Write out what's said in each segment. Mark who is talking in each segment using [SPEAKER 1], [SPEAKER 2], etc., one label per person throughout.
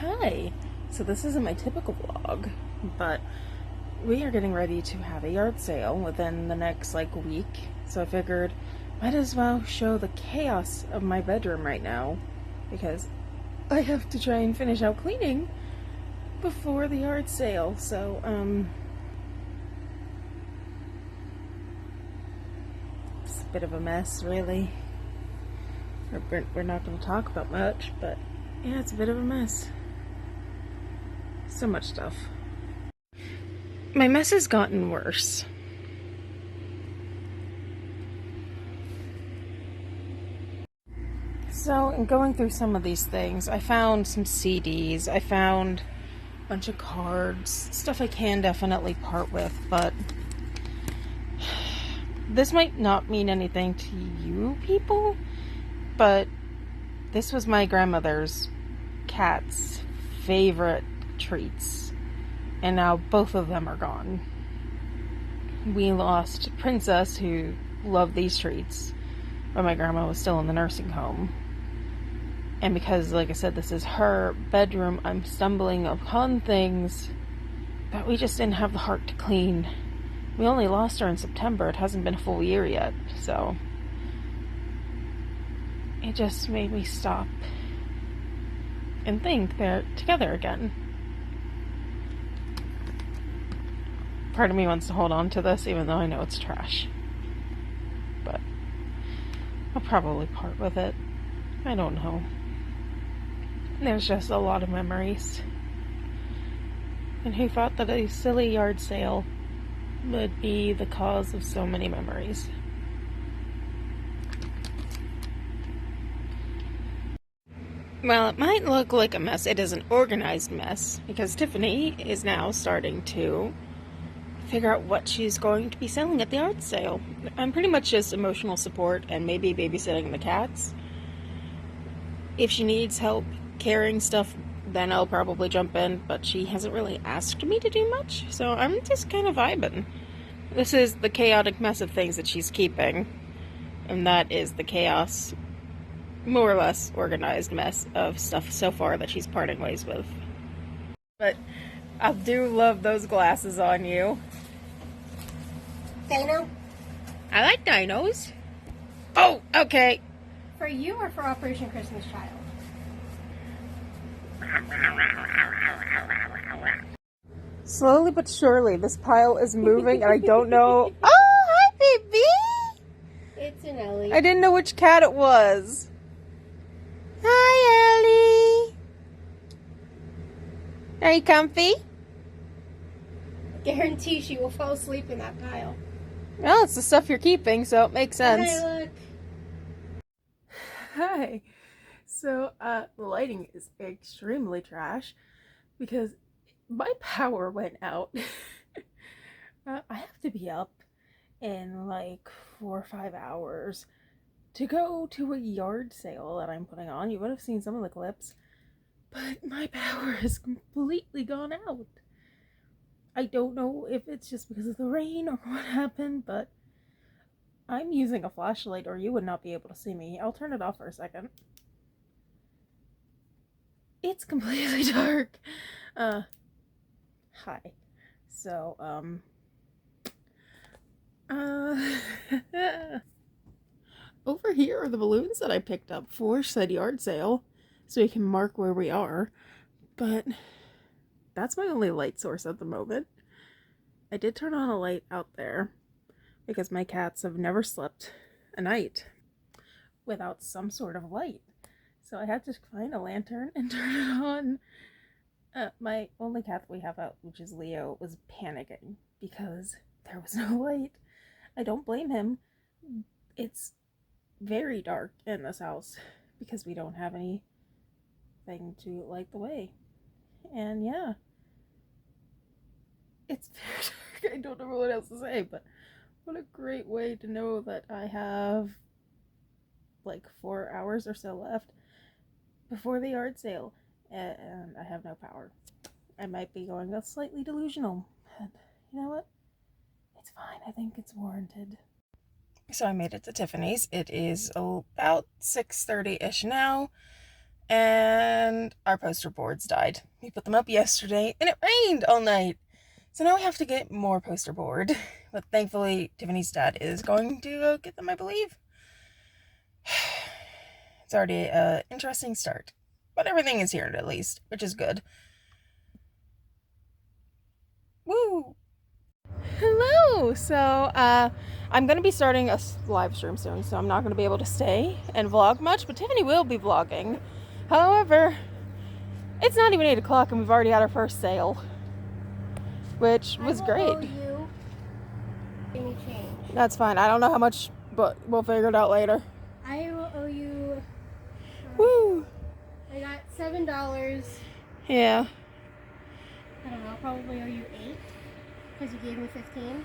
[SPEAKER 1] Hi. So this isn't my typical vlog, but we are getting ready to have a yard sale within the next week. So I figured might as well show the chaos of my bedroom right now because I have to try and finish out cleaning before the yard sale. So it's a bit of a mess, really. We're not going to talk about much, but yeah, it's a bit of a mess. So much stuff. My mess has gotten worse. So, in going through some of these things, I found some CDs, I found a bunch of cards, stuff I can definitely part with, but this might not mean anything to you people, but this was my grandmother's cat's favorite treats, and now both of them are gone. We lost Princess, who loved these treats, when my grandma was still in the nursing home. And because, like I said, this is her bedroom, I'm stumbling upon things that we just didn't have the heart to clean. We only lost her in September. It hasn't been a full year yet, so it just made me stop and think they're together again. Part of me wants to hold on to this, even though I know it's trash. But I'll probably part with it. I don't know. There's just a lot of memories. And who thought that a silly yard sale would be the cause of so many memories? Well, it might look like a mess. It is an organized mess because Tiffany is now starting to figure out what she's going to be selling at the yard sale. I'm pretty much just emotional support and maybe babysitting the cats. If she needs help carrying stuff, then I'll probably jump in, but she hasn't really asked me to do much, so I'm just kind of vibing. This is the chaotic mess of things that she's keeping, and that is the chaos, more or less organized mess of stuff so far that she's parting ways with. But I do love those glasses on you.
[SPEAKER 2] Dino?
[SPEAKER 1] I like dinos. Oh, okay.
[SPEAKER 2] For you or for Operation Christmas Child?
[SPEAKER 1] Slowly but surely, this pile is moving, and I don't know. Oh, hi, baby!
[SPEAKER 2] It's an Ellie.
[SPEAKER 1] I didn't know which cat it was. Hi, Ellie. Are you comfy?
[SPEAKER 2] Guarantee she will fall asleep in that pile.
[SPEAKER 1] Well, it's the stuff you're keeping, so it makes sense.
[SPEAKER 2] Hey, look.
[SPEAKER 1] Hi. So, the lighting is extremely trash because my power went out. I have to be up in 4 or 5 hours to go to a yard sale that I'm putting on. You would have seen some of the clips, but my power has completely gone out. I don't know if it's just because of the rain or what happened, but I'm using a flashlight or you would not be able to see me. I'll turn it off for a second. It's completely dark. Hi. So, over here are the balloons that I picked up for said yard sale, so we can mark where we are, but that's my only light source at the moment. I did turn on a light out there, because my cats have never slept a night without some sort of light. So I had to find a lantern and turn it on. My only cat that we have out, which is Leo, was panicking because there was no light. I don't blame him. It's very dark in this house because we don't have anything to light the way. And yeah, it's very dark. I don't know what else to say, but what a great way to know that I have 4 hours or so left before the yard sale, and I have no power. I might be going a slightly delusional, but you know what? It's fine. I think it's warranted. So I made it to Tiffany's. It is about 6:30-ish now, and our poster boards died. We put them up yesterday and it rained all night. So now we have to get more poster board. But thankfully, Tiffany's dad is going to go get them, I believe. It's already an interesting start. But everything is here at least, which is good. Woo! Hello! So, I'm going to be starting a live stream soon, so I'm not going to be able to stay and vlog much, but Tiffany will be vlogging. However, it's not even 8 o'clock and we've already had our first sale, which was great.
[SPEAKER 2] I will owe you any change.
[SPEAKER 1] That's fine. I don't know how much, but we'll figure it out later.
[SPEAKER 2] I will owe you.
[SPEAKER 1] Woo!
[SPEAKER 2] I got $7.
[SPEAKER 1] Yeah.
[SPEAKER 2] I don't know. I'll probably owe you 8 because you gave me 15.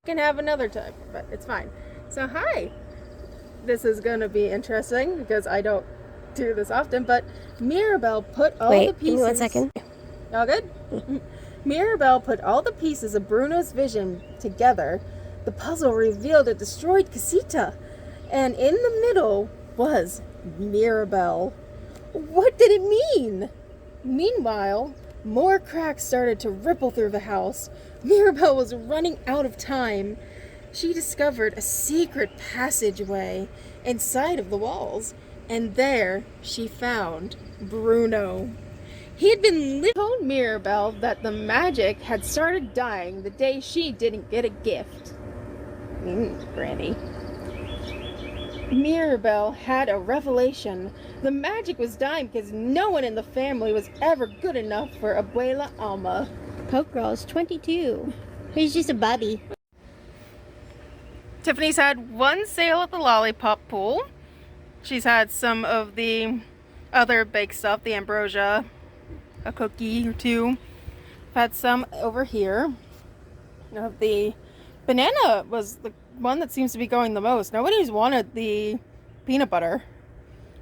[SPEAKER 1] Can have another time, but it's fine. So hi, this is gonna be interesting because I don't do this often, but Mirabelle put all the pieces.
[SPEAKER 3] Give me 1 second.
[SPEAKER 1] All good? Mirabelle put all the pieces of Bruno's vision together. The puzzle revealed a destroyed casita, and in the middle was Mirabelle. What did it mean? Meanwhile, more cracks started to ripple through the house. Mirabelle was running out of time. She discovered a secret passageway inside of the walls, and there she found Bruno. He had been told Mirabelle that the magic had started dying the day she didn't get a gift. Granny. Mirabelle had a revelation. The magic was dying because no one in the family was ever good enough for Abuela Alma.
[SPEAKER 3] Poke Girl's 22. He's just a bubby.
[SPEAKER 1] Tiffany's had one sale at the Lollipop Pool. She's had some of the other baked stuff, the ambrosia, a cookie or two. I've had some over here. The banana was the one that seems to be going the most. Nobody's wanted the peanut butter.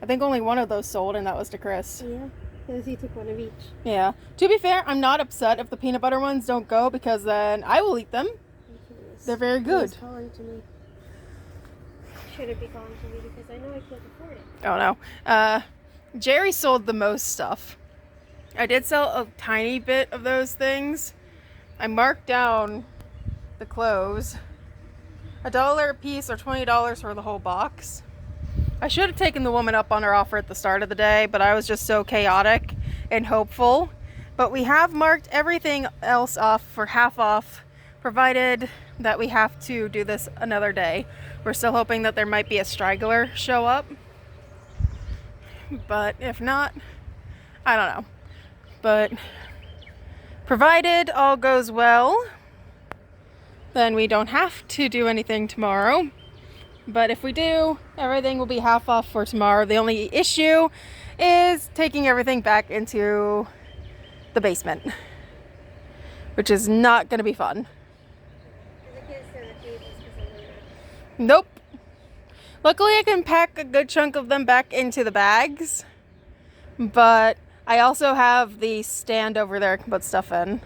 [SPEAKER 1] I think only one of those sold, and that was to Chris.
[SPEAKER 2] Yeah, because he took one of each.
[SPEAKER 1] Yeah. To be fair, I'm not upset if the peanut butter ones don't go because then I will eat them. They're very good.
[SPEAKER 2] He's calling to me. Should it be calling to me because I know I can't afford it.
[SPEAKER 1] Oh no. Jerry sold the most stuff. I did sell a tiny bit of those things. I marked down the clothes. $1 a piece or $20 for the whole box. I should have taken the woman up on her offer at the start of the day, but I was just so chaotic and hopeful. But we have marked everything else off for half off, provided that we have to do this another day. We're still hoping that there might be a straggler show up. But if not, I don't know. But provided all goes well, then we don't have to do anything tomorrow. But if we do, everything will be half off for tomorrow. The only issue is taking everything back into the basement, which is not going to be fun. Nope. Luckily, I can pack a good chunk of them back into the bags, but I also have the stand over there I can put stuff in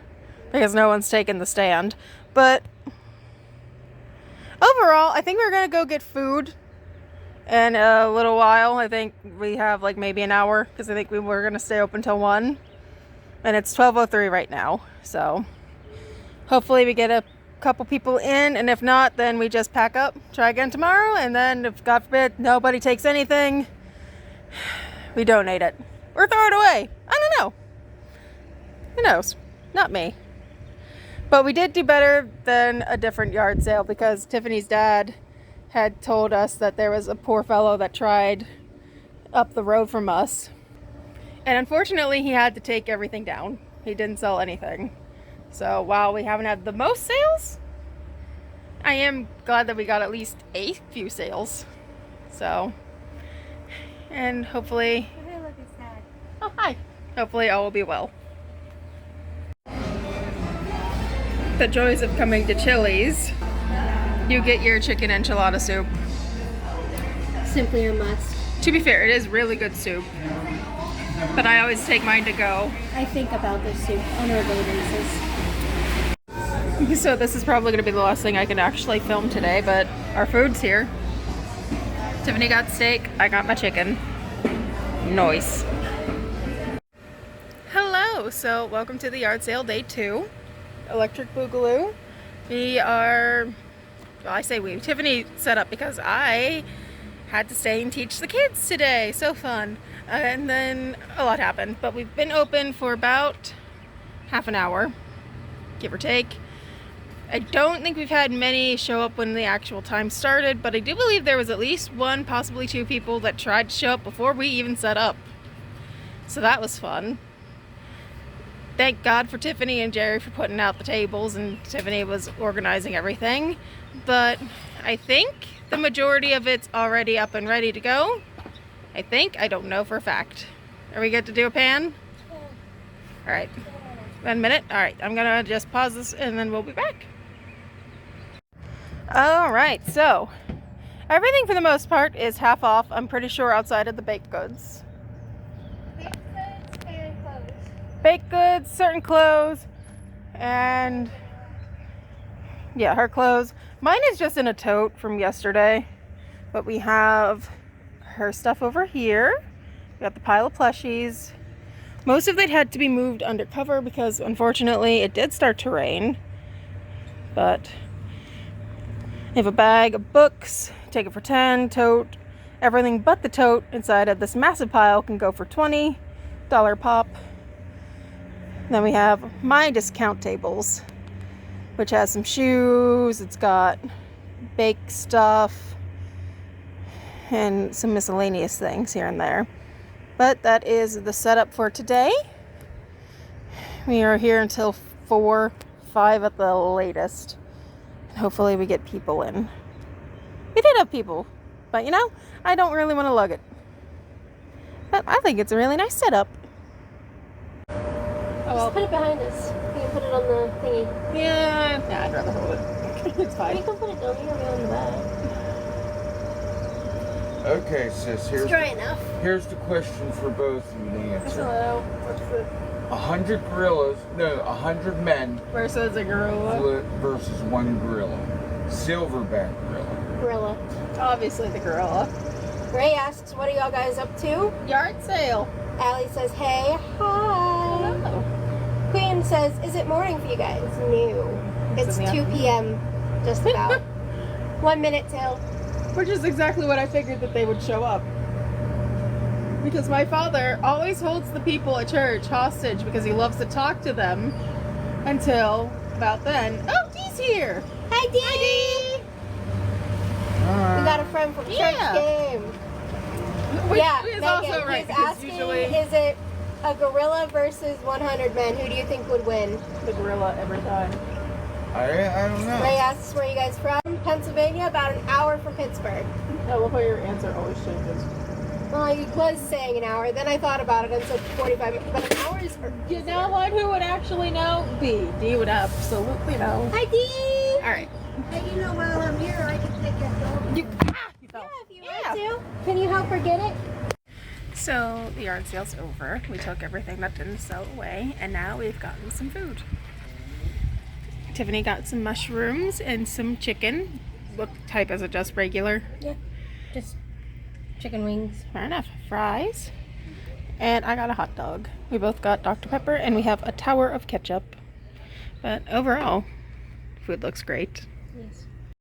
[SPEAKER 1] because no one's taken the stand. But overall, I think we're going to go get food in a little while. I think we have like maybe an hour because I think we were going to stay open till 1. And it's 12:03 right now. So hopefully we get a couple people in. And if not, then we just pack up, try again tomorrow. And then if God forbid nobody takes anything, we donate it or throw it away. I don't know. Who knows? Not me. But we did do better than a different yard sale because Tiffany's dad had told us that there was a poor fellow that tried up the road from us. And unfortunately, he had to take everything down. He didn't sell anything. So while we haven't had the most sales, I am glad that we got at least a few sales. So, and hopefully,
[SPEAKER 2] Hey, look, it's Dad.
[SPEAKER 1] oh hi, hopefully all will be well. The joys of coming to Chili's. You get your chicken enchilada soup.
[SPEAKER 3] Simply a must.
[SPEAKER 1] To be fair, it is really good soup. But I always take mine to go.
[SPEAKER 3] I think about this soup on a regular basis.
[SPEAKER 1] So this is probably going to be the last thing I can actually film today, but our food's here. Tiffany got steak, I got my chicken. Nice. Hello, so welcome to the yard sale day 2. Electric Boogaloo. We are, well, I say we, Tiffany set up because I had to stay and teach the kids today. So fun. And then a lot happened, but we've been open for about half an hour, give or take. I don't think we've had many show up when the actual time started, but I do believe there was at least 1, possibly 2 people that tried to show up before we even set up. So that was fun. Thank God for Tiffany and Jerry for putting out the tables, and Tiffany was organizing everything. But I think the majority of it's already up and ready to go. I think. I don't know for a fact. Are we good to do a pan? All right. 1 minute. All right. I'm going to just pause this and then we'll be back. All right. So everything for the most part is half off. I'm pretty sure outside of the baked goods.
[SPEAKER 2] Baked goods and clothes.
[SPEAKER 1] Baked goods, certain clothes, and yeah, her clothes. Mine is just in a tote from yesterday, but we have her stuff over here. We got the pile of plushies. Most of it had to be moved undercover because unfortunately it did start to rain. But I have a bag of books, take it for 10, tote, everything but the tote inside of this massive pile can go for $20 pop. Then we have my discount tables, which has some shoes, it's got baked stuff, and some miscellaneous things here and there. But that is the setup for today. We are here until 4, 5 at the latest. And hopefully we get people in. We did have people, but you know, I don't really want to lug it. But I think it's a really nice setup.
[SPEAKER 3] Just put it behind us. You can put it on the thingy.
[SPEAKER 1] Yeah, I'd rather hold it. It's fine.
[SPEAKER 3] You can put it down here on the back.
[SPEAKER 4] Okay, sis,
[SPEAKER 3] It's dry enough.
[SPEAKER 4] here's the question for both of you to answer.
[SPEAKER 1] Hello. What's it?
[SPEAKER 4] 100 gorillas, no, 100 men
[SPEAKER 1] Versus a gorilla.
[SPEAKER 4] versus 1 gorilla. Silverback gorilla.
[SPEAKER 3] Gorilla.
[SPEAKER 1] Obviously the gorilla.
[SPEAKER 3] Ray asks, what are y'all guys up to?
[SPEAKER 1] Yard sale.
[SPEAKER 3] Allie says, hey, hi.
[SPEAKER 1] Hello.
[SPEAKER 3] Queen says, is it morning for you guys? No. It's
[SPEAKER 1] in the
[SPEAKER 3] 2 p.m. Just about. 1 minute till.
[SPEAKER 1] Which is exactly what I figured that they would show up. Because my father always holds the people at church hostage because he loves to talk to them until about then. Oh, Dee's here!
[SPEAKER 3] Hi, Dee! We got a friend from church
[SPEAKER 1] Yeah.
[SPEAKER 3] game.
[SPEAKER 1] Which
[SPEAKER 3] yeah,
[SPEAKER 1] is
[SPEAKER 3] Megan,
[SPEAKER 1] also right,
[SPEAKER 3] he's
[SPEAKER 1] because
[SPEAKER 3] asking,
[SPEAKER 1] usually
[SPEAKER 3] is it a gorilla versus 100 men? Who do you think would win?
[SPEAKER 1] the gorilla every time.
[SPEAKER 4] I don't know.
[SPEAKER 3] Ray asks, where are you guys from? Pennsylvania, about an hour from Pittsburgh.
[SPEAKER 1] I love how your answer always changes.
[SPEAKER 3] Well, I was saying an hour, then I thought about it and said 45 minutes, but an hour is...
[SPEAKER 1] You know what? Who would actually know? Dee. Dee would absolutely know.
[SPEAKER 3] Hi, Dee!
[SPEAKER 1] Alright.
[SPEAKER 2] Hey, you know, while I'm here, I can take that dog.
[SPEAKER 1] You fell.
[SPEAKER 3] Yeah, if you want to. Can you help her get it?
[SPEAKER 1] So the yard sale's over. We took everything that didn't sell away, and now we've gotten some food. Tiffany got some mushrooms and some chicken. What type is it? Just regular?
[SPEAKER 3] Yeah, just chicken wings.
[SPEAKER 1] Fair enough. Fries. And I got a hot dog. We both got Dr. Pepper, and we have a tower of ketchup. But overall, food looks great.
[SPEAKER 3] Yes.